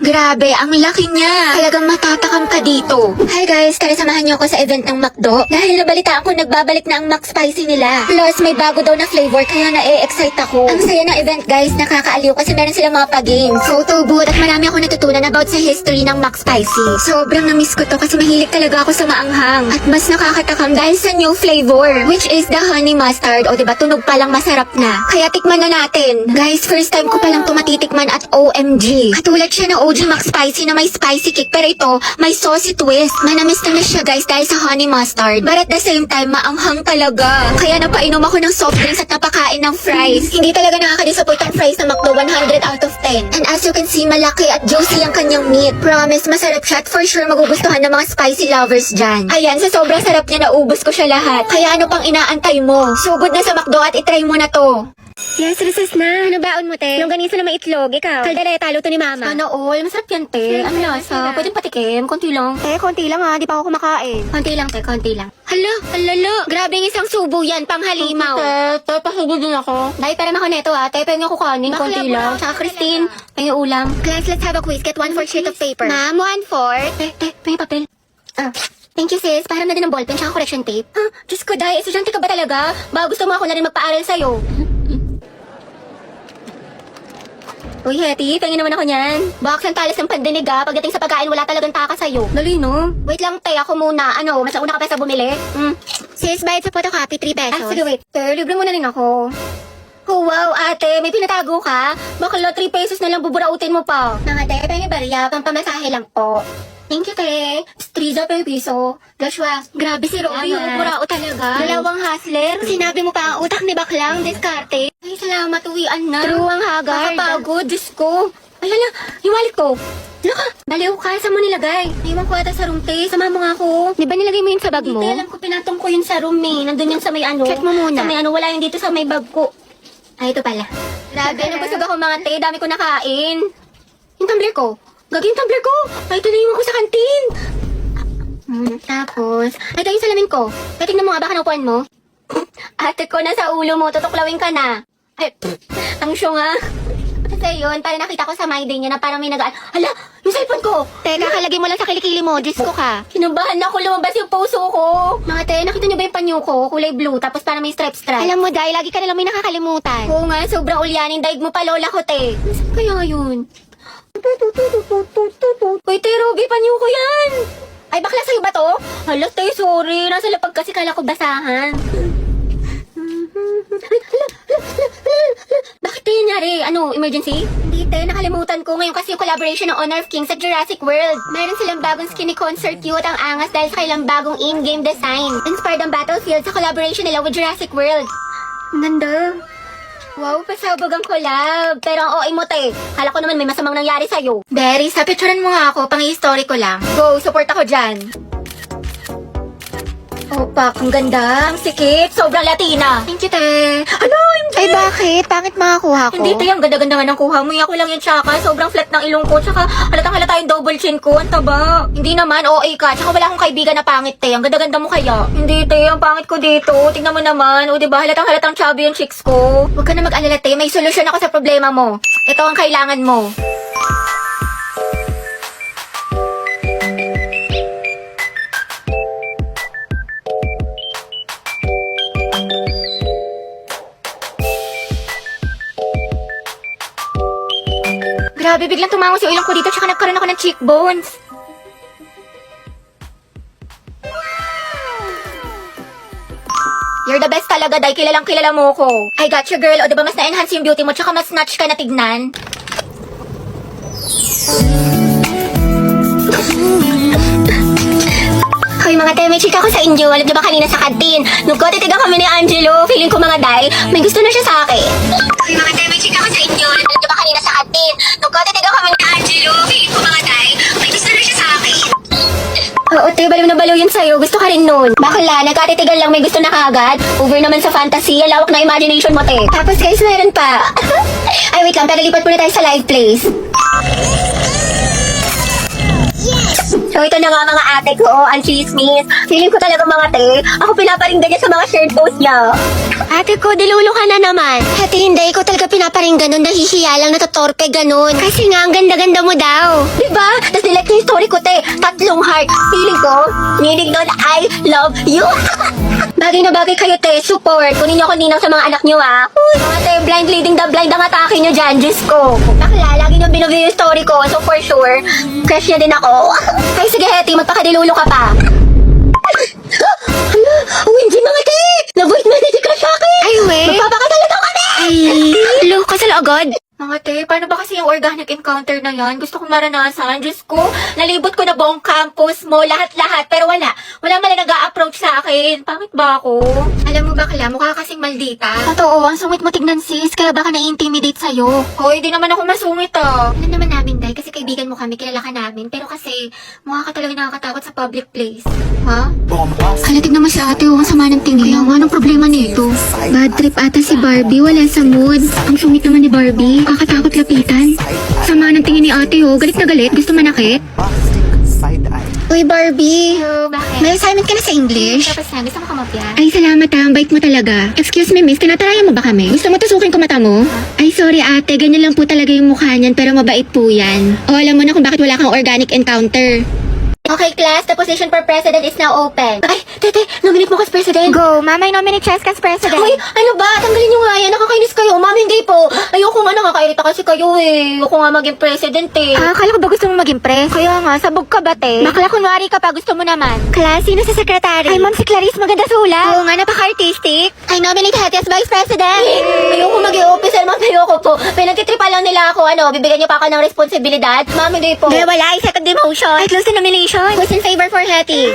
Grabe, ang laki niya. Talagang matatakam ka dito. Hi guys, tara samahan niyo ako sa event ng McDo. Dahil nabalitaan ko nagbabalik na ang McSpicy nila. Plus, may bago daw na flavor kaya na-excite ako. Ang saya ng event guys, nakakaaliw kasi meron silang mga pa-games, photo booth at marami ako natutunan about sa history ng McSpicy. Sobrang na-miss ko to kasi mahilig talaga ako sa maanghang. At mas nakakatakam dahil sa new flavor, which is the honey mustard. O diba, tunog pa lang masarap na. Kaya tikman na natin. Guys, first time ko palang tumatitikman at OMG. Katulad siya ng OG McSpicy na may spicy kick, pero ito, may saucy twist. Manamis na siya guys dahil sa honey mustard. But at the same time, maanghang talaga. Kaya napainom ako ng soft drinks at napakain ng fries. Hindi talaga nakaka-disappoint ang fries ng McDo, 100 out of 10. And as you can see, malaki at juicy ang kanyang meat. Promise, masarap siya at for sure magugustuhan ng mga spicy lovers dyan. Ayan, sa sobrang sarap niya, naubos ko siya lahat. Kaya ano pang inaantay mo? Sugod na sa McDo at itry mo na to. Yes, recess na. Ano baon mo, te? Longganisa na may itlog. Ikaw? Kaldereta, luto ni mama. Sana all, masarap yan, te. Ang lasa. Pwedeng patikim, konti lang. Te, konti lang ha. Di pa ako kumakain. Konti lang, te, konti lang. Hala, halala. Grabe yung isang subo yan, pang halimaw. Te, pasugod din ako. Dahil para mako neto ha, te, pwede ako kanin, konti lang. Tsaka Christine, pwede ulam. Class, let's have a quiz. Get 1/4 sheet of paper. Ma'am, 1/4. Te, pwede papel. Thank you sis, parang na din ng ballpen tsaka correction tape. Diyos ko, Day, estudyante ka ba talaga? Baka gusto mo ako na rin magpaaral sa'yo. Uy, Hetty, tingin naman ako niyan. Box ang talas ng pandinig pagdating sa pagkain wala talagang taka sa'yo. Dali no? Wait lang, te, ako muna. Ano, mas nauna ka pa sa bumili? Sis, bayad sa photocopy, 3 pesos. Sige, wait. Te, libre mo na rin ako. Oh, wow, ate, may pinatago ka? Bakla, 3 pesos na lang buburautin mo pa. Mga te, pengi bariya, pampamasahe lang po. Thank you, te. Striza pa yung piso. Joshua, grabe si Robbie, burao talaga. Dalawang hustler. Sinabi mo pa ang utak ni Baklang, diskarte. Ay, salamat, uwian na. True ang haggard. Nakapagod, Diyos ko. Alala, yung wallet ko. Laka, baliw ka, saan mo nilagay? Iwan ko ata sa room, te. Sama mo nga ako. Di ba nilagay mo yun sa bag mo? Hindi, alam ko, pinatong ko yun sa room, eh. Nandun yun sa may ano. Check mo muna. Sa may ano, wala yun dito sa may bag ko. Ay, ito pala. Grabe, nabusog ako mga te. Dami ko nakain. Yung tumbler ko. Gagi yung tumbler ko. Ay, ito na yung ako sa kantin. Tapos, ay, ito yung salamin ko. Kaya tingnan mo nga, baka naupuan mo. Ate ko, nasa ulo mo. Tutuklawin ka na. Ay, ang syong nga. Kasi yun, parang nakita ko sa my day niya na parang may nagaan. Hala, yung cellphone ko. Te, kakalagay mo lang sa kilikili mo. Diyos ko ka. Kinabahan ako, lumabas yung puso ko. Mga te, nakita niyo ba yung panyo ko? Kulay blue, tapos parang may stripe-stripe. Alam mo, dahil lagi ka nalang may nakakalimutan. Oo nga, sobrang ulyanin. Daig mo pa, lola ko, te. Saan kaya yun? Uy, te, Robby, panyo ko yan. Ay, bakla sa'yo ba to? Hala, te, sorry. Nasa lapag kasi kala ko basahan. Bakit te, nangyari? Ano, emergency? Hindi, te, nakalimutan ko. Ngayon kasi yung collaboration ng Honor of Kings sa Jurassic World. Meron silang bagong skinny concert cute ang angas dahil sa kailang bagong in-game design. Inspired ang Battlefield sa collaboration nila with Jurassic World. Ang ganda. Wow, pasabog ang collab. Pero ang OA mo, te. Hala ko naman may masamang nangyari sa'yo. Berry, sa picturean mo nga ako. Pang-i-story ko lang. Go, support ako dyan. Opak, ang ganda. Ang sikip. Sobrang Latina. Thank you, te. Ano, MJ? Ay, bakit? Pangit makakuha ko. Hindi, te. Ang ganda-ganda nga ng kuha mo. Ako lang yung tsaka. Sobrang flat ng ilong ko. Tsaka halatang halata yung double chin ko. Ang taba. Hindi naman, OA ka. Tsaka wala akong kaibigan na pangit, te. Ang ganda-ganda mo kaya. Hindi, te. Ang pangit ko dito. Tingnan mo naman. O, diba? Halatang chubby yung chicks ko. Huwag ka na mag-alala, te. May solusyon ako sa problema mo. Ito ang kailangan mo. Grabe, biglang tumangos yung ilong ko dito tsaka nagkaroon ako ng cheekbones. You're the best talaga, Day. Kilalang kilala mo ko. I got you, girl. O, diba mas na-enhance yung beauty mo tsaka mas snatch ka na tignan? Hoy mga te, may chika ko sa inyo. Alam niyo ba kanina sa kantin? Nung titigan kami ni Angelo, feeling ko mga Day, may gusto na siya sa akin. Hoy mga te, may chika ko sa inyo. Alam niyo ba kanina sa kantin? Nung titigan kami ni Angelo, feeling ko mga Day, may gusto na siya sa akin. Oo, te, baliw na baliw yun sa'yo. Gusto ka rin nun. Bakla, nagkatitigan lang may gusto na kagad. Over naman sa fantasy, lawak na imagination mo, te. Tapos guys, meron pa. Ay, wait lang, pero lipat muna tayo sa live place. So ito na nga mga ate ko, ang chismis. Feeling ko talaga mga te, ako pinaparinggan niya sa mga shared post niya. Ate ko, dilulo ka na naman. Ate, hindi ko talaga pinaparing ganun. Nahihiya lang, natotorpe ganun. Kasi nga, ang ganda-ganda mo daw. Diba? Tapos nilike yung story ko, te. 3 heart. Feeling ko, meaning doon, I love you. Bagay na bagay kayo, te. Support. Kunin niyo ako ninang sa mga anak niyo, ah. Uy, mga te, blind leading the blind ang atake niyo dyan. Diyos ko. Bakla, lagi niyo binuview yung story ko. So for sure, crush niya din ako. Ay, sige, Hetty, magpakadilulo ka pa. Oh, hindi mga te! Navoid na si crush akin! Ay, we! Magpapakatala daw kami! Ay, lo, kasal agad? Mga te, paano ba kasi yung organic encounter na yan? Gusto kong maranasan. Diyos ko, nalibot ko na buong campus mo, lahat-lahat. Pero wala man lang nag-a-approach sa akin. Pangit ba ako? Alam mo bakla, mukha kasing maldita. Totoo, ang sungit mo tignan sis, kaya baka na-intimidate sa'yo. Hoy, di naman ako masungit ah. Alam naman namin, Day, kasi kaibigan mo kami, kilala ka namin. Pero kasi, mukha ka talaga nakakatakot sa public place. Ha? Hala, tignan mo si ate, ang sama ng tingin. Kaya nga, anong problema nito? Bad trip ata si Barbie, wala sa mood. Ang sungit naman ni Barbie. Kakatakot lapitan. Sama ng tingin ni ate, oh. Galit na galit. Gusto manakit. Uy, Barbie. So, bakit? May assignment ka na sa English? Tapos na, gusto mo kamapya? Ay, salamat ha. Ang bait mo talaga. Excuse me, miss. Tinatarayan mo ba kami? Gusto mo tusukin ko mata mo? Ay, sorry ate. Ganyan lang po talaga yung mukha niyan, pero mabait po yan. O, alam mo na kung bakit wala kang organic encounter. Okay, class, the position for president is now open. Ay, tete, nominate mo kas president. Go, mamay nominate Chess as president. Hoy, ano ba? Tanggalin nyo nga yan. Nakakainis kayo. Ma'am, hindi po. Ayoko nga nakakairita kasi kayo eh. Ayoko nga maging president eh. Ah, akala ko ba gusto mo maging press? Kaya nga, sabog ka ba, te? Bakla kunwari ka pa, gusto mo naman. Class, sino sa secretary? Ay, ma'am, si Clarice, maganda sulat. Oo nga, napaka-artistic. I nominate Hattie as vice president. Ayoko maging officer, ma'am. Ayoko po. Pinagtitripa lang nila ako. Ano, bibigyan niyo pa ako ng responsibilidad? Ma'am, hindi po. Kaya wala, second demotion. Ay, close na nomination. Who's in favor for Hattie?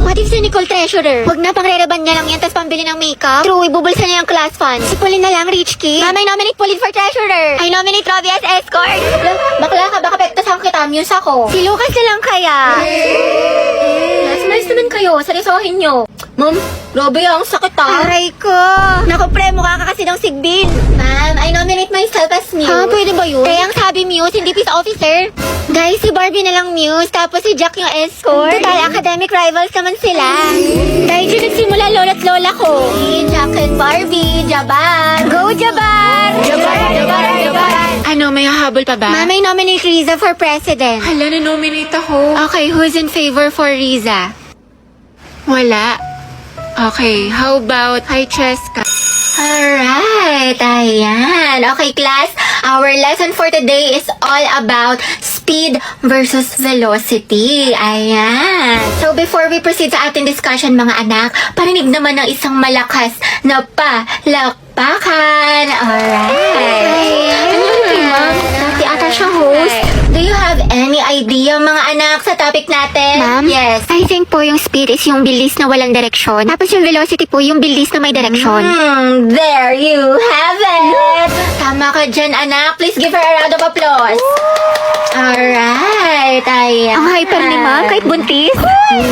What if si Nicole treasurer? Huwag na, pang-rereban niya lang yan, tapos pambili ng makeup. True, ibubulsa niya yung class fund. Si Pauline na lang, rich kid. Mama, I nominate Pauline for treasurer. I nominate Robbie as escort. Bakla ka, baka pektasan kita. Muse ako. Si Lucas na lang kaya. Nice naman kayo. Seryosohin nyo. Ma'am, grabe ang sakit ah. Aray ko. Naku, pre, mukha ka kasi ng sigbin. Ma'am, I nominate myself as Muse. Ha, pwede ba yun? Kaya ang sabi Muse, hindi peace officer. Guys, si Barbie na lang Muse, tapos si Jack yung escort. Total, academic rivals naman sila. Dahil dyan nagsimula lola't lola ko. Jack and Barbie, Jabar. Go, Jabar! Jabar. Ano, may hahabol pa ba? Mamay nominate Riza for president. Hala, na-nominate ako. Okay, who's in favor for Riza? Wala. Okay, how about hi, Cheska? Alright, ayan. Okay, class, our lesson for today is all about speed versus velocity. Ayan. So, before we proceed sa ating discussion, mga anak, parinig naman ng isang malakas na palakpakan. Alright. Ano yun, ma'am? Dati ata siya host. Do you have any idea, mga anak, sa topic natin? Ma'am? Yes. I think po yung speed is yung bilis na walang direksyon. Tapos yung velocity po yung bilis na may direksyon. There you have it! Tama ka dyan, anak. Please give her a round of applause. Alright, ayan. Ang hyper ni ma'am, kahit buntis.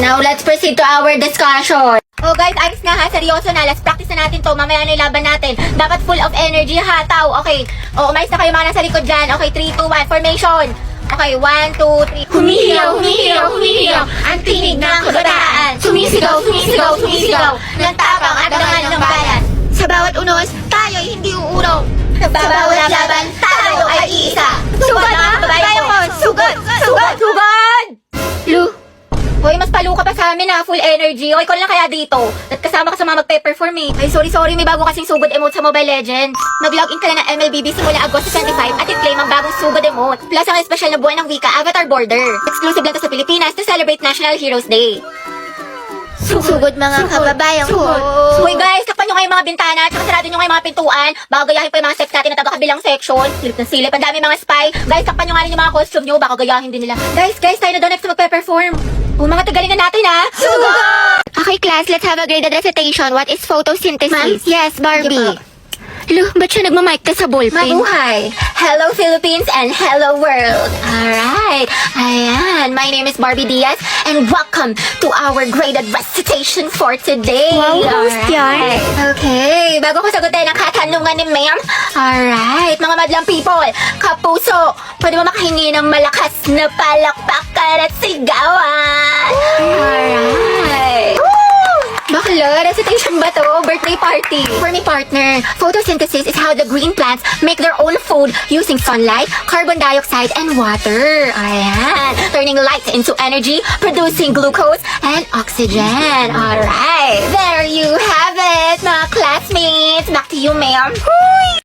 Now, let's proceed to our discussion. Oh guys, ayos na ha. Seryoso na. Let's practice na natin to. Mamaya na yung laban natin. Dapat full of energy ha, tao. Okay. Oh, umayos na kayo mga nasa likod dyan. Okay, 3, 2, 1. Formation. Okay, 1, 2, 3. Humihiyaw, humihiyaw, humihiyaw. Ang tinig ng kabataan. Sumisigaw, sumisigaw, sumisigaw. Ng tapang at dangal ng bayan. Sa bawat unos, tayo'y hindi uurong. Sa bawat laban, tayo ay iisa. Sugod mga kababayan ko. Sugod, sugod, sugod! Lu, Hoy, mas palo ka pa sa amin ha, full energy. O, ikaw lang kaya dito. At kasama ka sa mga magpe-perform eh. Ay, sorry, may bago kasing sugod emote sa Mobile Legends. Mag-login ka lang ng MLBB simula Agosto 25 at i-claim ang bagong sugod emote. Plus ang espesyal na buwan ng wika, Avatar Border. Exclusive lang to sa Pilipinas to celebrate National Heroes Day. sugod mga kababayan ko. Hoy guys, takpan nyo nga yung mga bintana at sarado nyo nga yung mga pintuan. Baka gayahin pa yung mga steps natin na taga-kabilang section. Silip na silip, ang dami mga spy. Guys, takpan nyo nga rin yung mga costume nyo. Baka gayahin din nila. Guys, tayo na daw next magpe-perform. O mga tagalingan natin ha. Sugod! Okay class, let's have a graded recitation. What is photosynthesis? Ma'am? Yes, Barbie. Lu, ba't siya nagmamic ka sa ballpen? Mabuhay! Hello Philippines and hello world! Alright, ayan. My name is Barbie Diaz and welcome to our graded recitation for today. Wow, host yan. Okay, bago ko sagutin ang katanungan ni ma'am. Alright, mga madlang people, kapuso, pwede mo makahingi ng malakas na palakpakan at sigawan. Alright. Bakla, recitation ba to? Birthday party. For my partner, photosynthesis is how the green plants make their own food using sunlight, carbon dioxide, and water. Ayan. Turning light into energy, producing glucose and oxygen. Alright. There you have it, mga classmates. Back to you, ma'am. Woo!